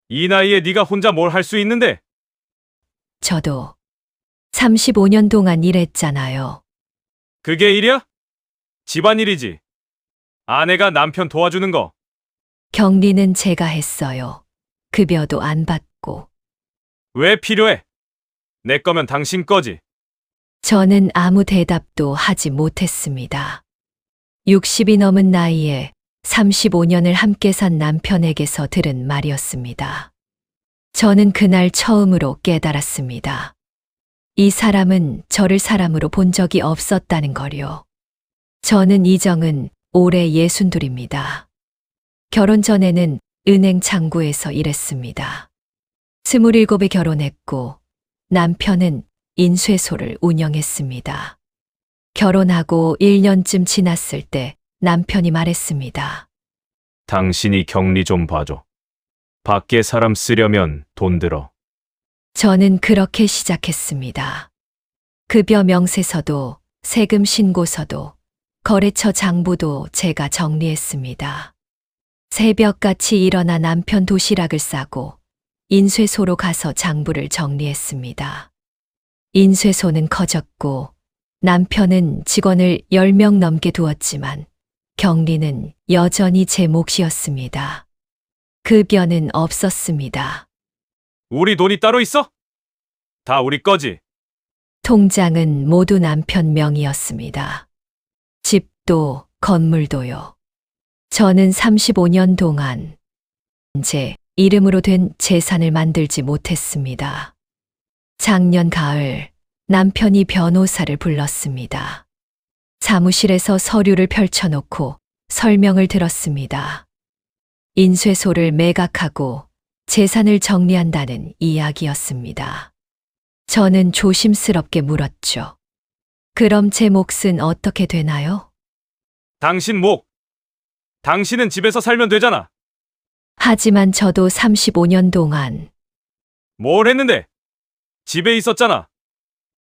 이 나이에 네가 혼자 뭘 할 수 있는데? 저도 35년 동안 일했잖아요. 그게 일이야? 집안일이지. 아내가 남편 도와주는 거. 격리는 제가 했어요. 급여도 안 받고. 왜 필요해? 내 거면 당신 거지. 저는 아무 대답도 하지 못했습니다. 60이 넘은 나이에 35년을 함께 산 남편에게서 들은 말이었습니다. 저는 그날 처음으로 깨달았습니다. 이 사람은 저를 사람으로 본 적이 없었다는 거요. 저는 이정은 올해 62입니다. 결혼 전에는 은행 창구에서 일했습니다. 27에 결혼했고 남편은 인쇄소를 운영했습니다. 결혼하고 1년쯤 지났을 때 남편이 말했습니다. 당신이 격리 좀 봐줘. 밖에 사람 쓰려면 돈 들어. 저는 그렇게 시작했습니다. 급여 명세서도 세금 신고서도 거래처 장부도 제가 정리했습니다. 새벽같이 일어나 남편 도시락을 싸고 인쇄소로 가서 장부를 정리했습니다. 인쇄소는 커졌고 남편은 직원을 10명 넘게 두었지만 격리는 여전히 제 몫이었습니다. 급여는 없었습니다. 우리 돈이 따로 있어? 다 우리 거지. 통장은 모두 남편 명의였습니다. 집도 건물도요. 저는 35년 동안 제 이름으로 된 재산을 만들지 못했습니다. 작년 가을 남편이 변호사를 불렀습니다. 사무실에서 서류를 펼쳐놓고 설명을 들었습니다. 인쇄소를 매각하고 재산을 정리한다는 이야기였습니다. 저는 조심스럽게 물었죠. 그럼 제 몫은 어떻게 되나요? 당신 목. 당신은 집에서 살면 되잖아. 하지만 저도 35년 동안 뭘 했는데? 집에 있었잖아.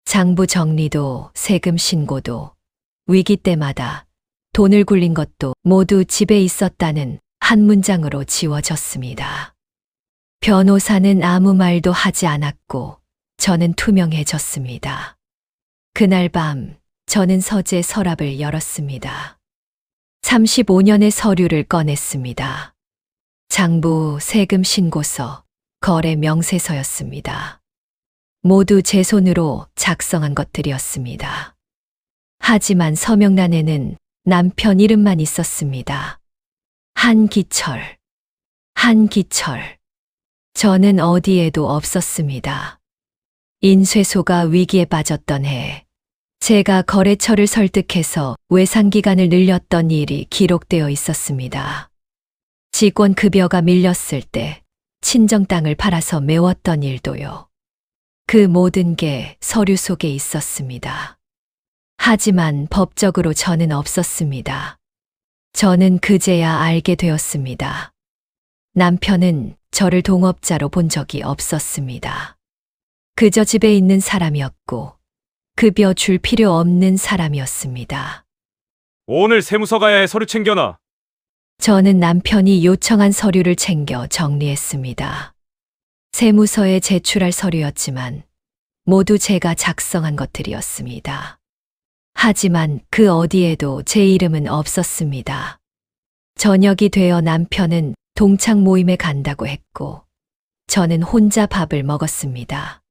장부 정리도 세금 신고도 위기 때마다 돈을 굴린 것도 모두 집에 있었다는 한 문장으로 지워졌습니다. 변호사는 아무 말도 하지 않았고 저는 투명해졌습니다. 그날 밤 저는 서재 서랍을 열었습니다. 35년의 서류를 꺼냈습니다. 장부, 세금 신고서, 거래 명세서였습니다. 모두 제 손으로 작성한 것들이었습니다. 하지만 서명란에는 남편 이름만 있었습니다. 한기철. 한기철. 저는 어디에도 없었습니다. 인쇄소가 위기에 빠졌던 해, 제가 거래처를 설득해서 외상기간을 늘렸던 일이 기록되어 있었습니다. 직원 급여가 밀렸을 때 친정 땅을 팔아서 메웠던 일도요. 그 모든 게 서류 속에 있었습니다. 하지만 법적으로 저는 없었습니다. 저는 그제야 알게 되었습니다. 남편은 저를 동업자로 본 적이 없었습니다. 그저 집에 있는 사람이었고 급여 줄 필요 없는 사람이었습니다. 오늘 세무서 가야 해. 서류 챙겨놔. 저는 남편이 요청한 서류를 챙겨 정리했습니다. 세무서에 제출할 서류였지만 모두 제가 작성한 것들이었습니다. 하지만 그 어디에도 제 이름은 없었습니다. 저녁이 되어 남편은 동창 모임에 간다고 했고 저는 혼자 밥을 먹었습니다.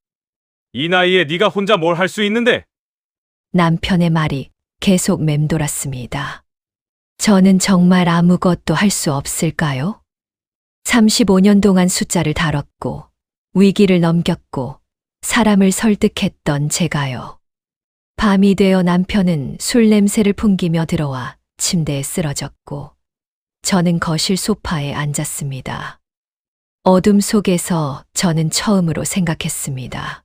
이 나이에 네가 혼자 뭘 할 수 있는데? 남편의 말이 계속 맴돌았습니다. 저는 정말 아무것도 할 수 없을까요? 35년 동안 숫자를 다뤘고 위기를 넘겼고 사람을 설득했던 제가요. 밤이 되어 남편은 술 냄새를 풍기며 들어와 침대에 쓰러졌고 저는 거실 소파에 앉았습니다. 어둠 속에서 저는 처음으로 생각했습니다.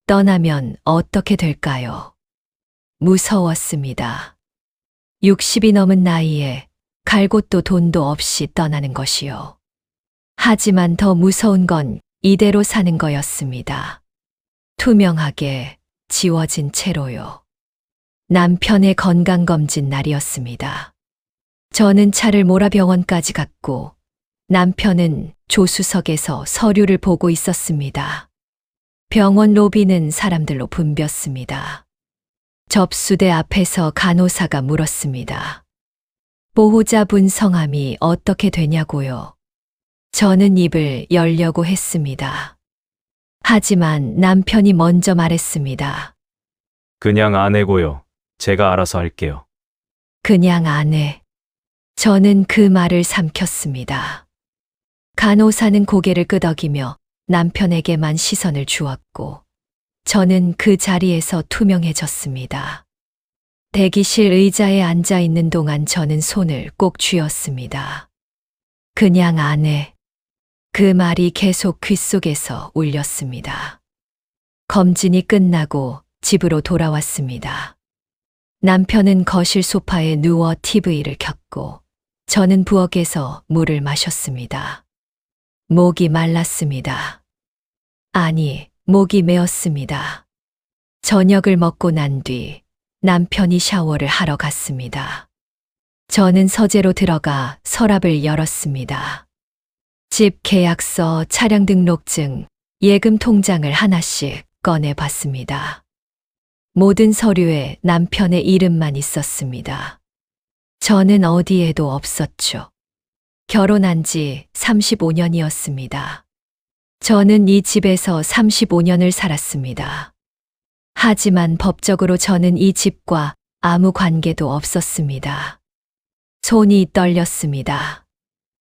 떠나면 어떻게 될까요? 무서웠습니다. 60이 넘은 나이에 갈 곳도 돈도 없이 떠나는 것이요. 하지만 더 무서운 건 이대로 사는 거였습니다. 투명하게 지워진 채로요. 남편의 건강검진 날이었습니다. 저는 차를 몰아 병원까지 갔고 남편은 조수석에서 서류를 보고 있었습니다. 병원 로비는 사람들로 붐볐습니다. 접수대 앞에서 간호사가 물었습니다. 보호자분 성함이 어떻게 되냐고요? 저는 입을 열려고 했습니다. 하지만 남편이 먼저 말했습니다. 그냥 아내고요. 제가 알아서 할게요. 그냥 아내. 저는 그 말을 삼켰습니다. 간호사는 고개를 끄덕이며 남편에게만 시선을 주었고, 저는 그 자리에서 투명해졌습니다. 대기실 의자에 앉아 있는 동안 저는 손을 꼭 쥐었습니다. 그냥 아내. 그 말이 계속 귓속에서 울렸습니다. 검진이 끝나고 집으로 돌아왔습니다. 남편은 거실 소파에 누워 TV를 켰고, 저는 부엌에서 물을 마셨습니다. 목이 말랐습니다. 아니, 목이 메었습니다. 저녁을 먹고 난 뒤 남편이 샤워를 하러 갔습니다. 저는 서재로 들어가 서랍을 열었습니다. 집 계약서, 차량 등록증, 예금 통장을 하나씩 꺼내 봤습니다. 모든 서류에 남편의 이름만 있었습니다. 저는 어디에도 없었죠. 결혼한 지 35년이었습니다. 저는 이 집에서 35년을 살았습니다. 하지만 법적으로 저는 이 집과 아무 관계도 없었습니다. 손이 떨렸습니다.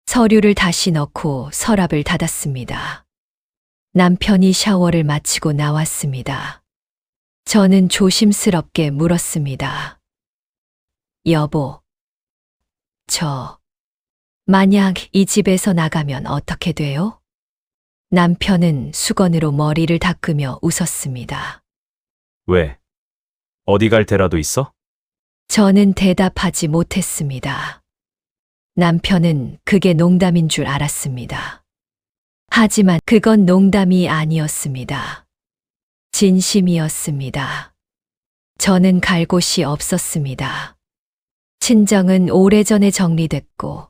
서류를 다시 넣고 서랍을 닫았습니다. 남편이 샤워를 마치고 나왔습니다. 저는 조심스럽게 물었습니다. 여보, 만약 이 집에서 나가면 어떻게 돼요? 남편은 수건으로 머리를 닦으며 웃었습니다. 왜? 어디 갈 데라도 있어? 저는 대답하지 못했습니다. 남편은 그게 농담인 줄 알았습니다. 하지만 그건 농담이 아니었습니다. 진심이었습니다. 저는 갈 곳이 없었습니다. 친정은 오래전에 정리됐고,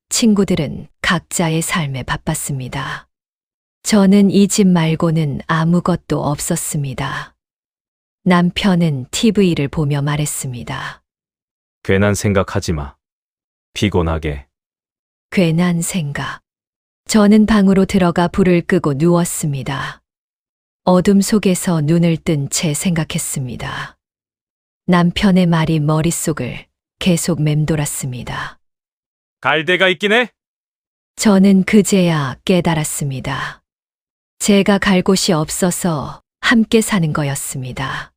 친구들은 각자의 삶에 바빴습니다. 저는 이 집 말고는 아무것도 없었습니다. 남편은 TV를 보며 말했습니다. 괜한 생각하지 마. 피곤하게. 괜한 생각. 저는 방으로 들어가 불을 끄고 누웠습니다. 어둠 속에서 눈을 뜬 채 생각했습니다. 남편의 말이 머릿속을 계속 맴돌았습니다. 갈 데가 있긴 해? 저는 그제야 깨달았습니다. 제가 갈 곳이 없어서 함께 사는 거였습니다.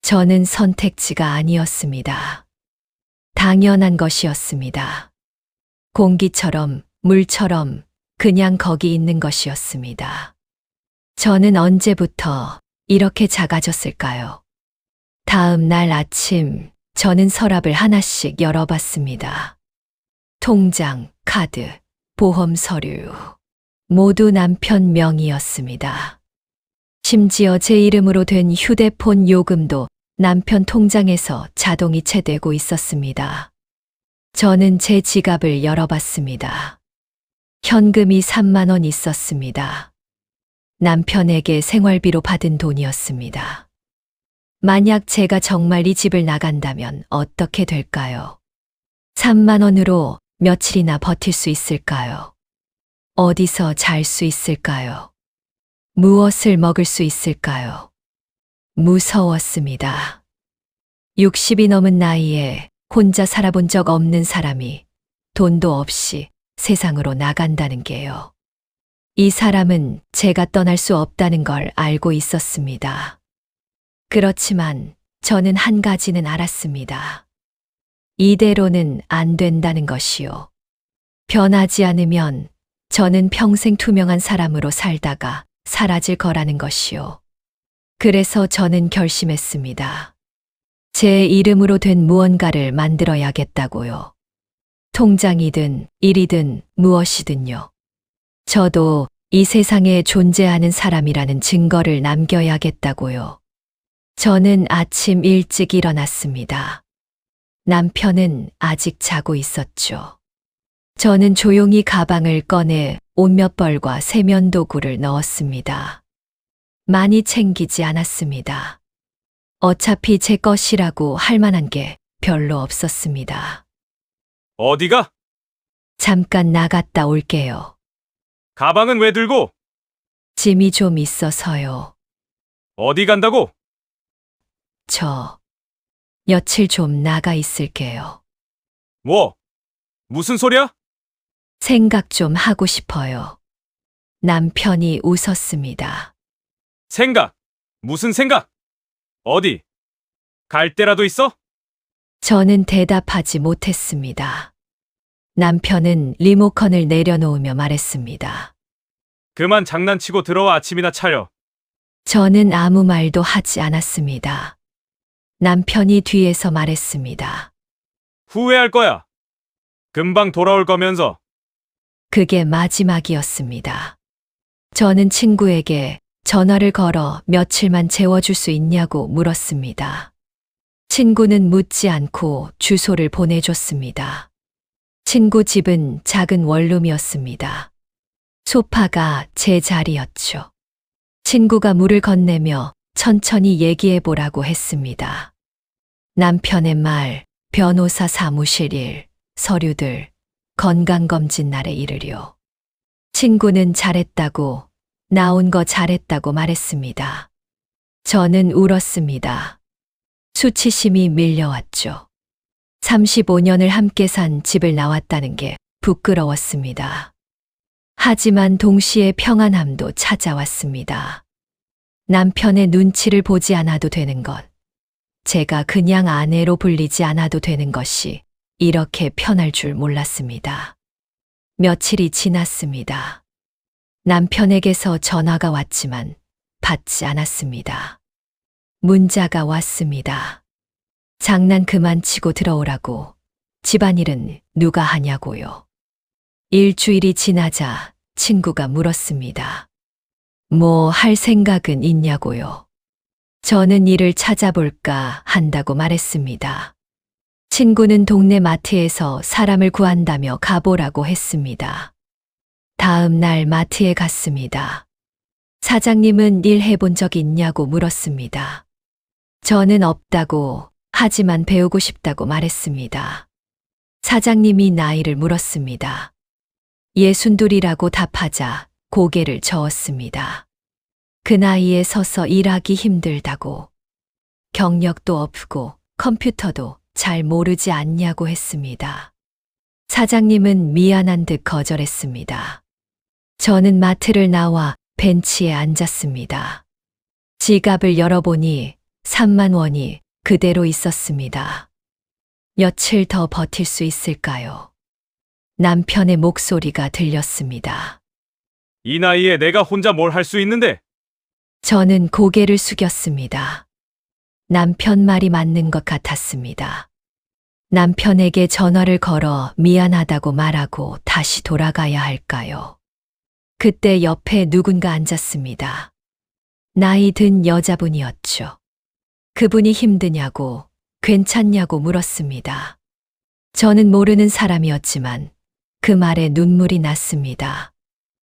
저는 선택지가 아니었습니다. 당연한 것이었습니다. 공기처럼, 물처럼 그냥 거기 있는 것이었습니다. 저는 언제부터 이렇게 작아졌을까요? 다음 날 아침, 저는 서랍을 하나씩 열어봤습니다. 통장, 카드, 보험 서류, 모두 남편 명의였습니다. 심지어 제 이름으로 된 휴대폰 요금도 남편 통장에서 자동이체되고 있었습니다. 저는 제 지갑을 열어봤습니다. 현금이 3만 원 있었습니다. 남편에게 생활비로 받은 돈이었습니다. 만약 제가 정말 이 집을 나간다면 어떻게 될까요? 3만 원으로 며칠이나 버틸 수 있을까요? 어디서 잘 수 있을까요? 무엇을 먹을 수 있을까요? 무서웠습니다. 60이 넘은 나이에 혼자 살아본 적 없는 사람이 돈도 없이 세상으로 나간다는 게요. 이 사람은 제가 떠날 수 없다는 걸 알고 있었습니다. 그렇지만 저는 한 가지는 알았습니다. 이대로는 안 된다는 것이요. 변하지 않으면 저는 평생 투명한 사람으로 살다가 사라질 거라는 것이요. 그래서 저는 결심했습니다. 제 이름으로 된 무언가를 만들어야겠다고요. 통장이든 일이든 무엇이든요. 저도 이 세상에 존재하는 사람이라는 증거를 남겨야겠다고요. 저는 아침 일찍 일어났습니다. 남편은 아직 자고 있었죠. 저는 조용히 가방을 꺼내 옷 몇 벌과 세면 도구를 넣었습니다. 많이 챙기지 않았습니다. 어차피 제 것이라고 할 만한 게 별로 없었습니다. 어디가? 잠깐 나갔다 올게요. 가방은 왜 들고? 짐이 좀 있어서요. 어디 간다고? 저 며칠 좀 나가 있을게요. 뭐? 무슨 소리야? 생각 좀 하고 싶어요. 남편이 웃었습니다. 생각. 무슨 생각? 어디? 갈 데라도 있어? 저는 대답하지 못했습니다. 남편은 리모컨을 내려놓으며 말했습니다. 그만 장난치고 들어와 아침이나 차려. 저는 아무 말도 하지 않았습니다. 남편이 뒤에서 말했습니다. 후회할 거야. 금방 돌아올 거면서. 그게 마지막이었습니다. 저는 친구에게 전화를 걸어 며칠만 재워줄 수 있냐고 물었습니다. 친구는 묻지 않고 주소를 보내줬습니다. 친구 집은 작은 원룸이었습니다. 소파가 제 자리였죠. 친구가 물을 건네며 천천히 얘기해보라고 했습니다. 남편의 말, 변호사 사무실 일, 서류들, 건강검진 날에 이르려. 친구는 잘했다고, 나온 거 잘했다고 말했습니다. 저는 울었습니다. 수치심이 밀려왔죠. 35년을 함께 산 집을 나왔다는 게 부끄러웠습니다. 하지만 동시에 평안함도 찾아왔습니다. 남편의 눈치를 보지 않아도 되는 것, 제가 그냥 아내로 불리지 않아도 되는 것이 이렇게 편할 줄 몰랐습니다. 며칠이 지났습니다. 남편에게서 전화가 왔지만 받지 않았습니다. 문자가 왔습니다. 장난 그만 치고 들어오라고. 집안일은 누가 하냐고요. 일주일이 지나자 친구가 물었습니다. 뭐 할 생각은 있냐고요. 저는 일을 찾아볼까 한다고 말했습니다. 친구는 동네 마트에서 사람을 구한다며 가보라고 했습니다. 다음 날 마트에 갔습니다. 사장님은 일 해본 적 있냐고 물었습니다. 저는 없다고, 하지만 배우고 싶다고 말했습니다. 사장님이 나이를 물었습니다. 62이라고 답하자 고개를 저었습니다. 그 나이에 서서 일하기 힘들다고, 경력도 없고 컴퓨터도 잘 모르지 않냐고 했습니다. 사장님은 미안한 듯 거절했습니다. 저는 마트를 나와 벤치에 앉았습니다. 지갑을 열어보니 3만 원이 그대로 있었습니다. 며칠 더 버틸 수 있을까요? 남편의 목소리가 들렸습니다. 이 나이에 내가 혼자 뭘 할 수 있는데? 저는 고개를 숙였습니다. 남편 말이 맞는 것 같았습니다. 남편에게 전화를 걸어 미안하다고 말하고 다시 돌아가야 할까요? 그때 옆에 누군가 앉았습니다. 나이 든 여자분이었죠. 그분이 힘드냐고, 괜찮냐고 물었습니다. 저는 모르는 사람이었지만 그 말에 눈물이 났습니다.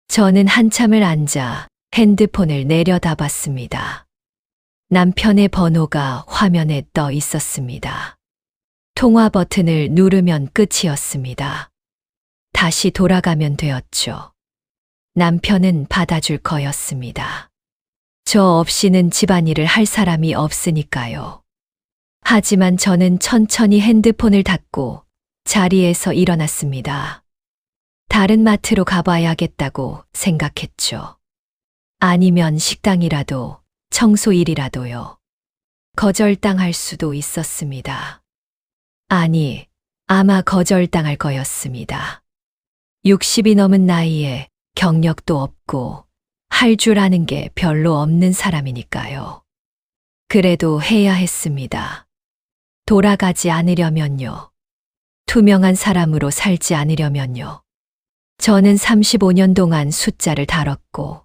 저는 한참을 앉아 핸드폰을 내려다봤습니다. 남편의 번호가 화면에 떠 있었습니다. 통화 버튼을 누르면 끝이었습니다. 다시 돌아가면 되었죠. 남편은 받아줄 거였습니다. 저 없이는 집안일을 할 사람이 없으니까요. 하지만 저는 천천히 핸드폰을 닫고 자리에서 일어났습니다. 다른 마트로 가봐야겠다고 생각했죠. 아니면 식당이라도, 청소일이라도요. 거절당할 수도 있었습니다. 아니, 아마 거절당할 거였습니다. 60이 넘은 나이에 경력도 없고 할 줄 아는 게 별로 없는 사람이니까요. 그래도 해야 했습니다. 돌아가지 않으려면요. 투명한 사람으로 살지 않으려면요. 저는 35년 동안 숫자를 다뤘고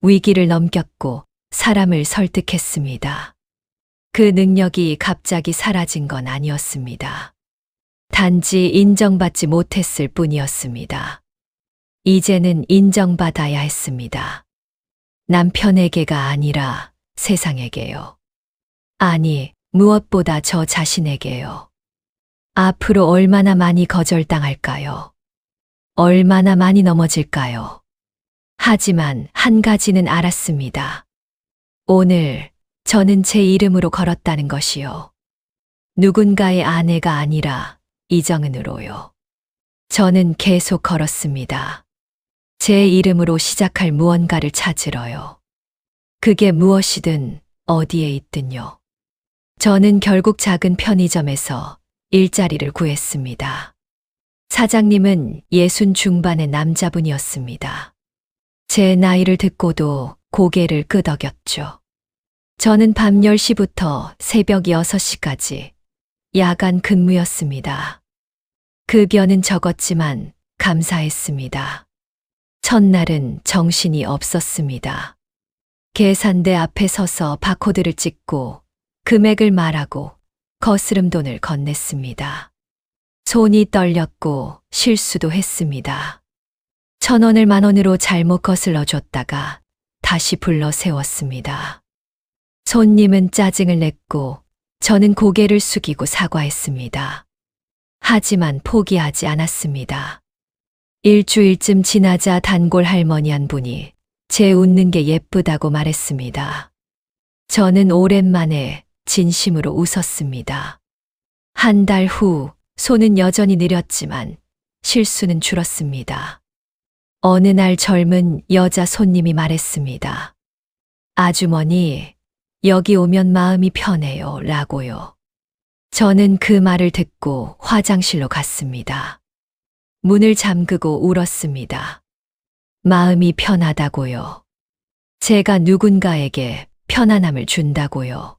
위기를 넘겼고 사람을 설득했습니다. 그 능력이 갑자기 사라진 건 아니었습니다. 단지 인정받지 못했을 뿐이었습니다. 이제는 인정받아야 했습니다. 남편에게가 아니라 세상에게요. 아니, 무엇보다 저 자신에게요. 앞으로 얼마나 많이 거절당할까요? 얼마나 많이 넘어질까요? 하지만 한 가지는 알았습니다. 오늘 저는 제 이름으로 걸었다는 것이요. 누군가의 아내가 아니라 이정은으로요. 저는 계속 걸었습니다. 제 이름으로 시작할 무언가를 찾으러요. 그게 무엇이든 어디에 있든요. 저는 결국 작은 편의점에서 일자리를 구했습니다. 사장님은 60 중반의 남자분이었습니다. 제 나이를 듣고도 고개를 끄덕였죠. 저는 밤 10시부터 새벽 6시까지 야간 근무였습니다. 급여는 적었지만 감사했습니다. 첫날은 정신이 없었습니다. 계산대 앞에 서서 바코드를 찍고 금액을 말하고 거스름 돈을 건넸습니다. 손이 떨렸고 실수도 했습니다. 1,000원을 10,000원으로 잘못 거슬러 줬다가 다시 불러 세웠습니다. 손님은 짜증을 냈고 저는 고개를 숙이고 사과했습니다. 하지만 포기하지 않았습니다. 일주일쯤 지나자 단골 할머니 한 분이 제 웃는 게 예쁘다고 말했습니다. 저는 오랜만에 진심으로 웃었습니다. 한 달 후 손은 여전히 느렸지만 실수는 줄었습니다. 어느 날 젊은 여자 손님이 말했습니다. 아주머니, 여기 오면 마음이 편해요, 라고요. 저는 그 말을 듣고 화장실로 갔습니다. 문을 잠그고 울었습니다. 마음이 편하다고요. 제가 누군가에게 편안함을 준다고요.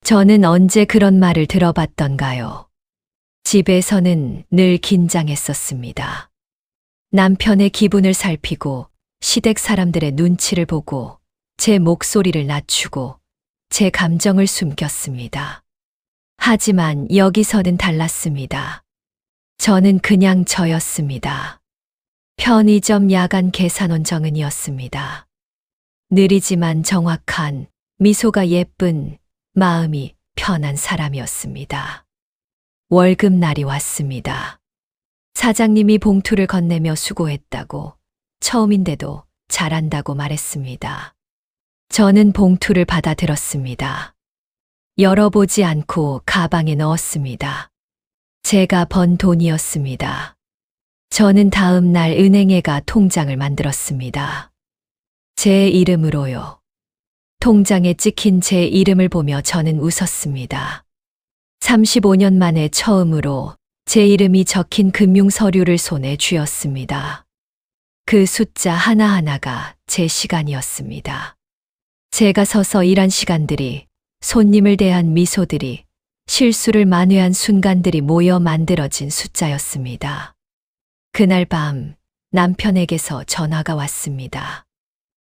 저는 언제 그런 말을 들어봤던가요? 집에서는 늘 긴장했었습니다. 남편의 기분을 살피고 시댁 사람들의 눈치를 보고 제 목소리를 낮추고 제 감정을 숨겼습니다. 하지만 여기서는 달랐습니다. 저는 그냥 저였습니다. 편의점 야간 계산원 정은이었습니다. 느리지만 정확한, 미소가 예쁜, 마음이 편한 사람이었습니다. 월급날이 왔습니다. 사장님이 봉투를 건네며 수고했다고, 처음인데도 잘한다고 말했습니다. 저는 봉투를 받아들었습니다. 열어보지 않고 가방에 넣었습니다. 제가 번 돈이었습니다. 저는 다음 날 은행에 가 통장을 만들었습니다. 제 이름으로요. 통장에 찍힌 제 이름을 보며 저는 웃었습니다. 35년 만에 처음으로 제 이름이 적힌 금융 서류를 손에 쥐었습니다. 그 숫자 하나하나가 제 시간이었습니다. 제가 서서 일한 시간들이, 손님을 대한 미소들이, 실수를 만회한 순간들이 모여 만들어진 숫자였습니다. 그날 밤 남편에게서 전화가 왔습니다.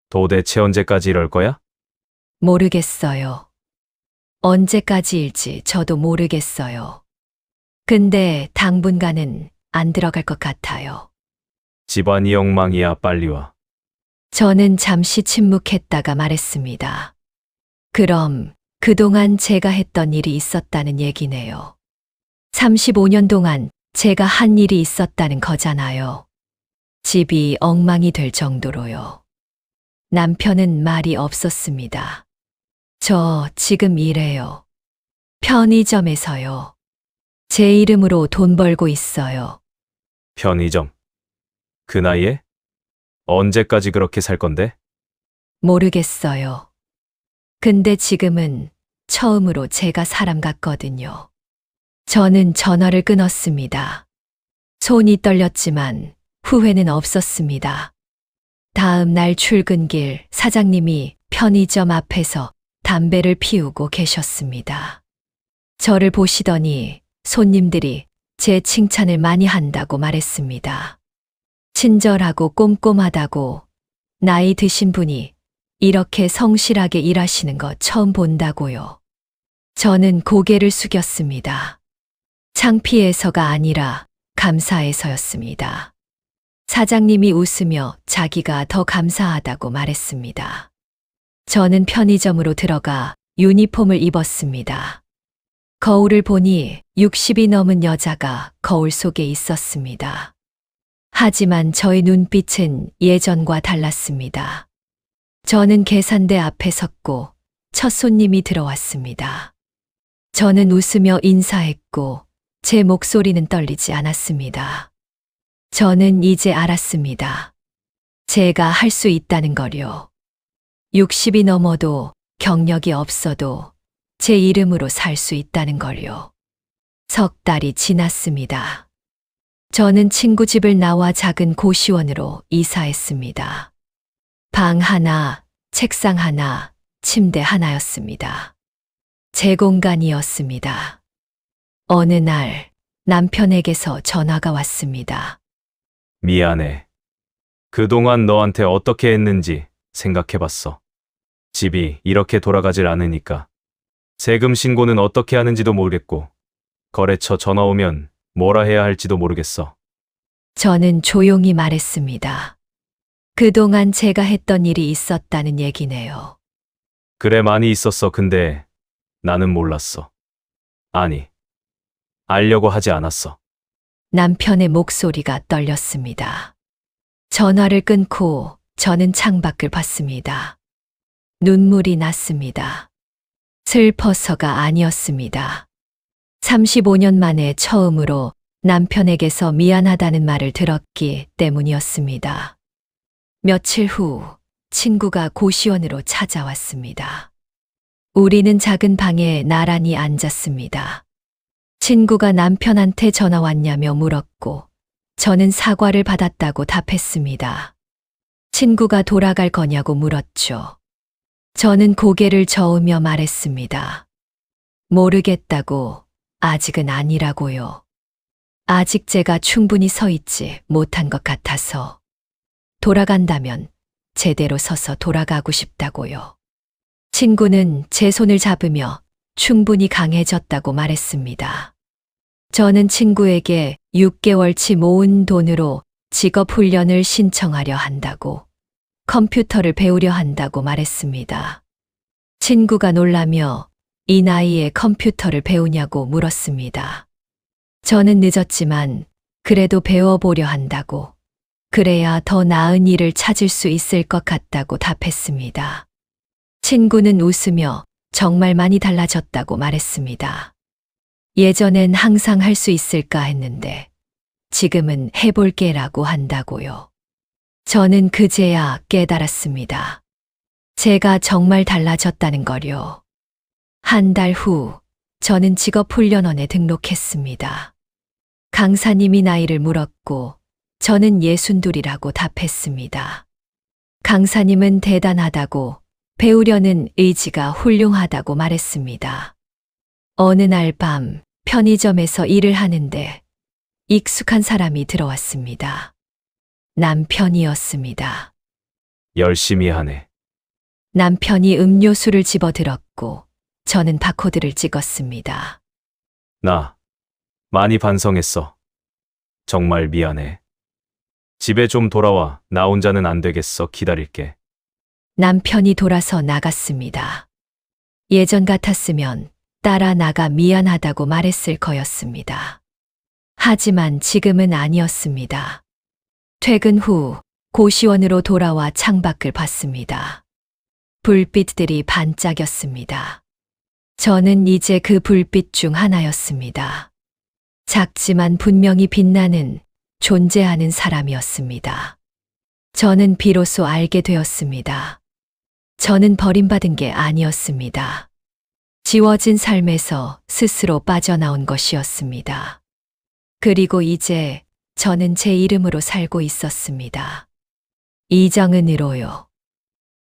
도대체 언제까지 이럴 거야? 모르겠어요. 언제까지일지 저도 모르겠어요. 근데 당분간은 안 들어갈 것 같아요. 집안이 엉망이야, 빨리 와. 저는 잠시 침묵했다가 말했습니다. 그럼 그동안 제가 했던 일이 있었다는 얘기네요. 35년 동안 제가 한 일이 있었다는 거잖아요. 집이 엉망이 될 정도로요. 남편은 말이 없었습니다. 저 지금 일해요. 편의점에서요. 제 이름으로 돈 벌고 있어요. 편의점. 그 나이에? 언제까지 그렇게 살 건데? 모르겠어요. 근데 지금은 처음으로 제가 사람 같거든요. 저는 전화를 끊었습니다. 손이 떨렸지만 후회는 없었습니다. 다음 날 출근길 사장님이 편의점 앞에서 담배를 피우고 계셨습니다. 저를 보시더니 손님들이 제 칭찬을 많이 한다고 말했습니다. 친절하고 꼼꼼하다고, 나이 드신 분이 이렇게 성실하게 일하시는 거 처음 본다고요. 저는 고개를 숙였습니다. 창피해서가 아니라 감사해서였습니다. 사장님이 웃으며 자기가 더 감사하다고 말했습니다. 저는 편의점으로 들어가 유니폼을 입었습니다. 거울을 보니 60이 넘은 여자가 거울 속에 있었습니다. 하지만 저의 눈빛은 예전과 달랐습니다. 저는 계산대 앞에 섰고 첫 손님이 들어왔습니다. 저는 웃으며 인사했고 제 목소리는 떨리지 않았습니다. 저는 이제 알았습니다. 제가 할 수 있다는 거요. 60이 넘어도 경력이 없어도 제 이름으로 살 수 있다는 걸요. 석 달이 지났습니다. 저는 친구 집을 나와 작은 고시원으로 이사했습니다. 방 하나, 책상 하나, 침대 하나였습니다. 제 공간이었습니다. 어느 날 남편에게서 전화가 왔습니다. 미안해. 그동안 너한테 어떻게 했는지 생각해봤어. 집이 이렇게 돌아가질 않으니까. 세금 신고는 어떻게 하는지도 모르겠고, 거래처 전화 오면 뭐라 해야 할지도 모르겠어. 저는 조용히 말했습니다. 그동안 제가 했던 일이 있었다는 얘기네요. 그래, 많이 있었어. 근데 나는 몰랐어. 아니, 알려고 하지 않았어. 남편의 목소리가 떨렸습니다. 전화를 끊고 저는 창밖을 봤습니다. 눈물이 났습니다. 슬퍼서가 아니었습니다. 35년 만에 처음으로 남편에게서 미안하다는 말을 들었기 때문이었습니다. 며칠 후 친구가 고시원으로 찾아왔습니다. 우리는 작은 방에 나란히 앉았습니다. 친구가 남편한테 전화 왔냐며 물었고 저는 사과를 받았다고 답했습니다. 친구가 돌아갈 거냐고 물었죠. 저는 고개를 저으며 말했습니다. 모르겠다고, 아직은 아니라고요. 아직 제가 충분히 서 있지 못한 것 같아서. 돌아간다면 제대로 서서 돌아가고 싶다고요. 친구는 제 손을 잡으며 충분히 강해졌다고 말했습니다. 저는 친구에게 6개월치 모은 돈으로 직업 훈련을 신청하려 한다고, 컴퓨터를 배우려 한다고 말했습니다. 친구가 놀라며 이 나이에 컴퓨터를 배우냐고 물었습니다. 저는 늦었지만 그래도 배워보려 한다고, 그래야 더 나은 일을 찾을 수 있을 것 같다고 답했습니다. 친구는 웃으며 정말 많이 달라졌다고 말했습니다. 예전엔 항상 할 수 있을까 했는데 지금은 해볼게라고 한다고요. 저는 그제야 깨달았습니다. 제가 정말 달라졌다는 걸요. 한 달 후 저는 직업훈련원에 등록했습니다. 강사님이 나이를 물었고 저는 62이라고 답했습니다. 강사님은 대단하다고, 배우려는 의지가 훌륭하다고 말했습니다. 어느 날 밤 편의점에서 일을 하는데 익숙한 사람이 들어왔습니다. 남편이었습니다. 열심히 하네. 남편이 음료수를 집어들었고 저는 바코드를 찍었습니다. 나 많이 반성했어. 정말 미안해. 집에 좀 돌아와. 나 혼자는 안 되겠어. 기다릴게. 남편이 돌아서 나갔습니다. 예전 같았으면 따라 나가 미안하다고 말했을 거였습니다. 하지만 지금은 아니었습니다. 퇴근 후 고시원으로 돌아와 창밖을 봤습니다. 불빛들이 반짝였습니다. 저는 이제 그 불빛 중 하나였습니다. 작지만 분명히 빛나는, 존재하는 사람이었습니다. 저는 비로소 알게 되었습니다. 저는 버림받은 게 아니었습니다. 지워진 삶에서 스스로 빠져나온 것이었습니다. 그리고 이제 저는 제 이름으로 살고 있었습니다. 이정은으로요.